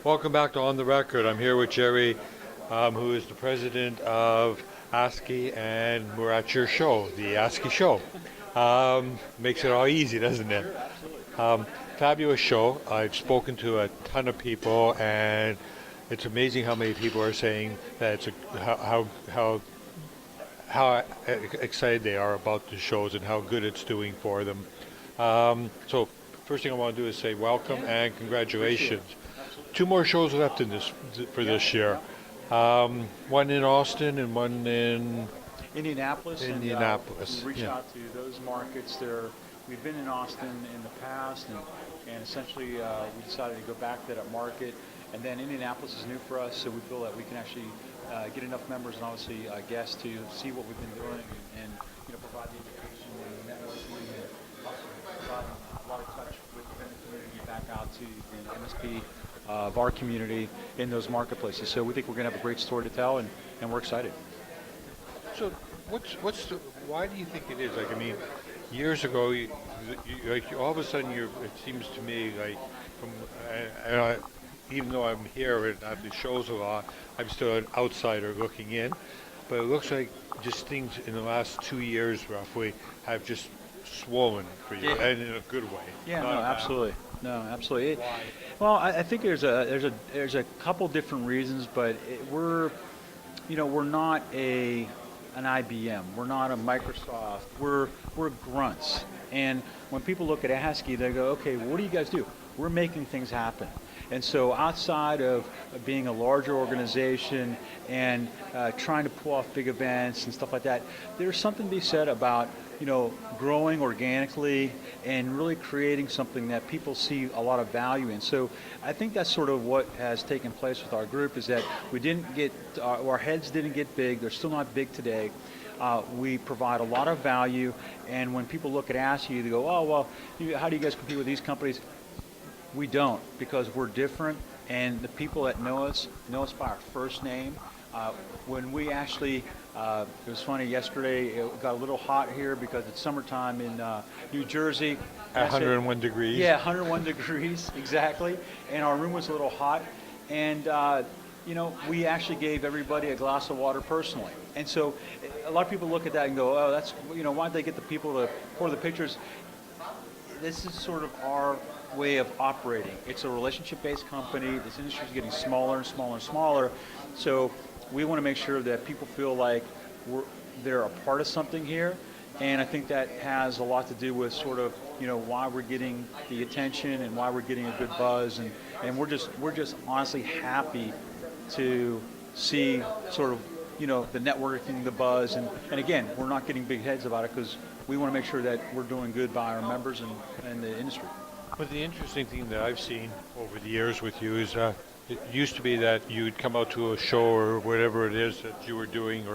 Welcome back to On the Record. I'm here with Jerry, who is the president of ASCII, and we're at your show, the ASCII show. Makes it all easy, doesn't it? Sure, absolutely. Um, Fabulous show. I've spoken to a ton of people, and it's amazing how many people are saying that it's how excited they are about the shows and how good it's doing for them. So first thing I want to do is say welcome Yeah, and appreciate it. congratulations. Absolutely. Two more shows left in this for Yeah, this year. yeah. One in Austin and one in Indianapolis, and Indianapolis. we reach Yeah. out to those markets. We've been in Austin in the past, and essentially we decided to go back to that market. And then Indianapolis is new for us, so we feel that we can actually get enough members and obviously guests to see what we've been doing and provide the education and networking and also providing a lot of touch within the community back out to the MSP of our community in those marketplaces. So we think we're going to have a great story to tell, and we're excited. So why do you think it is? Like, I mean, years ago, all of a sudden, it seems to me like from and even though I'm here and at the shows a lot, I'm still an outsider looking in. But it looks like just things in the last 2 years, roughly, have just swollen for you, Yeah. and in a good way. Yeah, Not no, a bad absolutely. No, absolutely. Why? Well, I think there's a couple different reasons, but we're not an IBM. We're not a Microsoft. We're grunts. And when people look at ASCII, they go, okay, well, what do you guys do? We're making things happen. And so outside of being a larger organization and trying to pull off big events and stuff like that, there's something to be said about growing organically and really creating something that people see a lot of value in. So I think that's sort of what has taken place with our group, is that we didn't get, our heads didn't get big. They're still not big today. We provide a lot of value, and when people look at ASCII, they go, oh, well, how do you guys compete with these companies? We don't, because we're different, and the people that know us by our first name. When we actually, it was funny, yesterday it got a little hot here because it's summertime in New Jersey. At 101 degrees. Yeah, 101 degrees, exactly. And our room was a little hot. And, we actually gave everybody a glass of water personally. And so a lot of people look at that and go, oh, that's, why'd they get the people to pour the pictures? This is sort of our way of operating. It's a relationship-based company. This industry is getting smaller and smaller and smaller. So we want to make sure that people feel like they're a part of something here. And I think that has a lot to do with sort of, why we're getting the attention and why we're getting a good buzz. And we're just honestly happy to see sort of, the networking, the buzz. And again, we're not getting big heads about it because we want to make sure that we're doing good by our members and the industry. But the interesting thing that I've seen over the years with you is it used to be that you'd come out to a show or whatever it is that you were doing,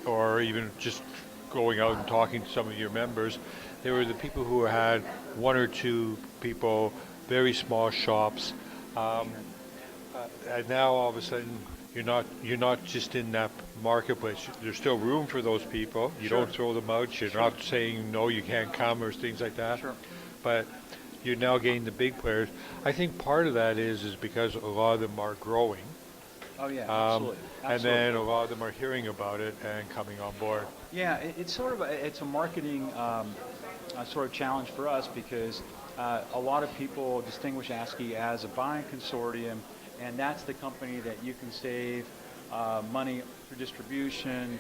or even just going out and talking to some of your members. They were the people who had one or two people, very small shops, and now all of a sudden you're not just in that marketplace. There's still room for those people. You Sure. don't throw them out. You're Sure. not saying no, you can't come or things like that. Sure. But you're now getting the big players. I think part of that is because a lot of them are growing, Oh yeah, um, absolutely. and then a lot of them are hearing about it and coming on board. Yeah, it's sort of it's a marketing sort of challenge for us because a lot of people distinguish ASCII as a buying consortium, and that's the company that you can save money through distribution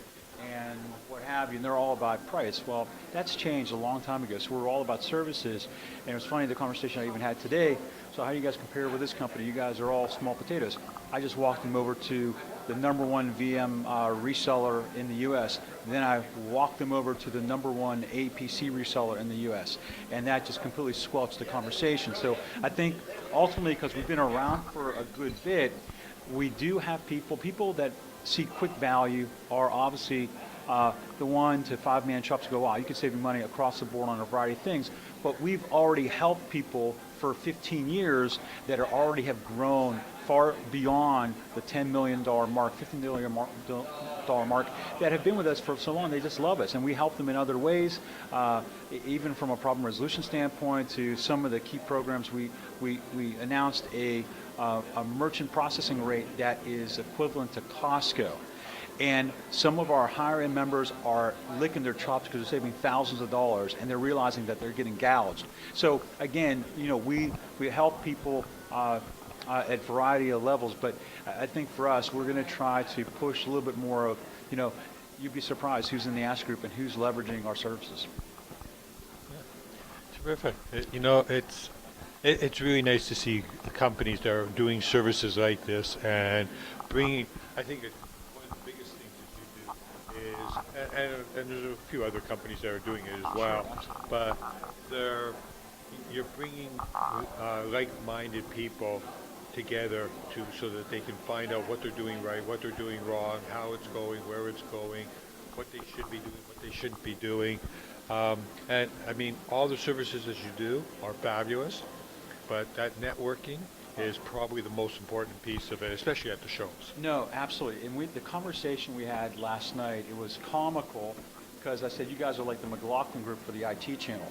and what have you, and they're all about price. Well, that's changed a long time ago, so we're all about services. And it was funny, the conversation I even had today, so how do you guys compare with this company? You guys are all small potatoes. I just walked them over to the number one VM reseller in the U.S. Then I walked them over to the number one APC reseller in the U.S. And that just completely squelched the conversation. So I think ultimately, because we've been around for a good bit, we do have people that see quick value are obviously the 1 to 5 man shops go, wow, you can save me money across the board on a variety of things. But we've already helped people for 15 years that are already have grown far beyond the $10 million mark, $15 million dollar mark, that have been with us for so long. They just love us, and we help them in other ways, even from a problem resolution standpoint to some of the key programs. We announced a merchant processing rate that is equivalent to Costco. And some of our higher end members are licking their chops because they're saving thousands of dollars, and they're realizing that they're getting gouged. So again, we help people at a variety of levels, but I think for us, we're going to try to push a little bit more of, you'd be surprised who's in the Ask Group and who's leveraging our services. Yeah. Terrific. It's really nice to see the companies that are doing services like this and bringing. I think one of the biggest things that you do is, and there's a few other companies that are doing it as well, but you're bringing like-minded people together so that they can find out what they're doing right, what they're doing wrong, how it's going, where it's going, what they should be doing, what they shouldn't be doing. And I mean, all the services that you do are fabulous, but that networking is probably the most important piece of it, especially at the shows. No, absolutely. And the conversation we had last night, it was comical because I said, you guys are like the McLaughlin group for the IT channel.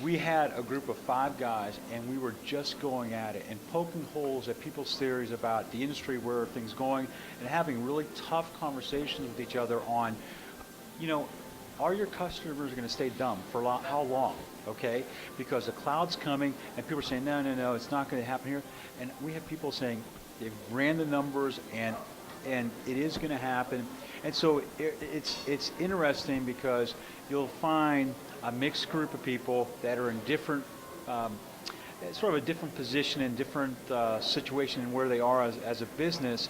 We had a group of 5 guys, and we were just going at it and poking holes at people's theories about the industry, where are things going, and having really tough conversations with each other on, are your customers going to stay dumb for how long? Okay, because the cloud's coming, and people are saying, no, it's not going to happen here. And we have people saying they've ran the numbers, and it is going to happen. And so it's interesting because you'll find a mixed group of people that are in different, sort of a different position and different situation in where they are as a business,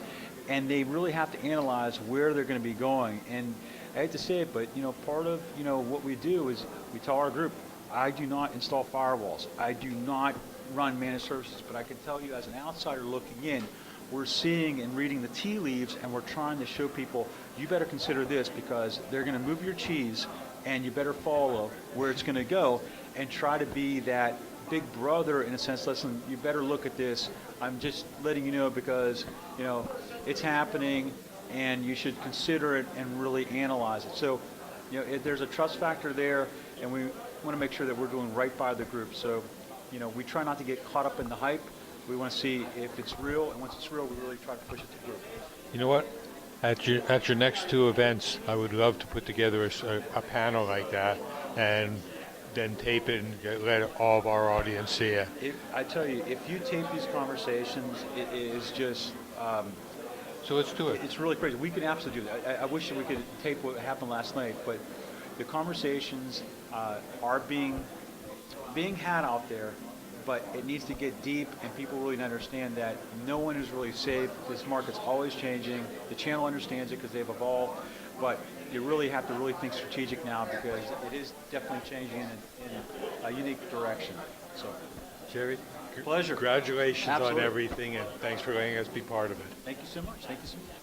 and they really have to analyze where they're going to be going. And I hate to say it, but part of what we do is we tell our group, I do not install firewalls. I do not run managed services, but I can tell you as an outsider looking in, we're seeing and reading the tea leaves, and we're trying to show people, you better consider this because they're going to move your cheese, and you better follow where it's going to go and try to be that big brother in a sense. Listen, you better look at this. I'm just letting you know because, it's happening, and you should consider it and really analyze it. So, there's a trust factor there, and we want to make sure that we're doing right by the group. So, we try not to get caught up in the hype. We want to see if it's real, and once it's real, we really try to push it to the group. You know what? At your next 2 events, I would love to put together a panel like that, and then tape it and let all of our audience see it. I tell you, if you tape these conversations, it is just. So let's do it. It's really crazy. We can absolutely do that. I wish that we could tape what happened last night, but the conversations are being had out there, but it needs to get deep, and people really understand that no one is really safe. This market's always changing. The channel understands it because they've evolved, but you really have to really think strategic now because it is definitely changing in a unique direction. So, Jerry, pleasure. Congratulations Absolutely. on everything, and thanks for letting us be part of it. Thank you so much. Thank you so much.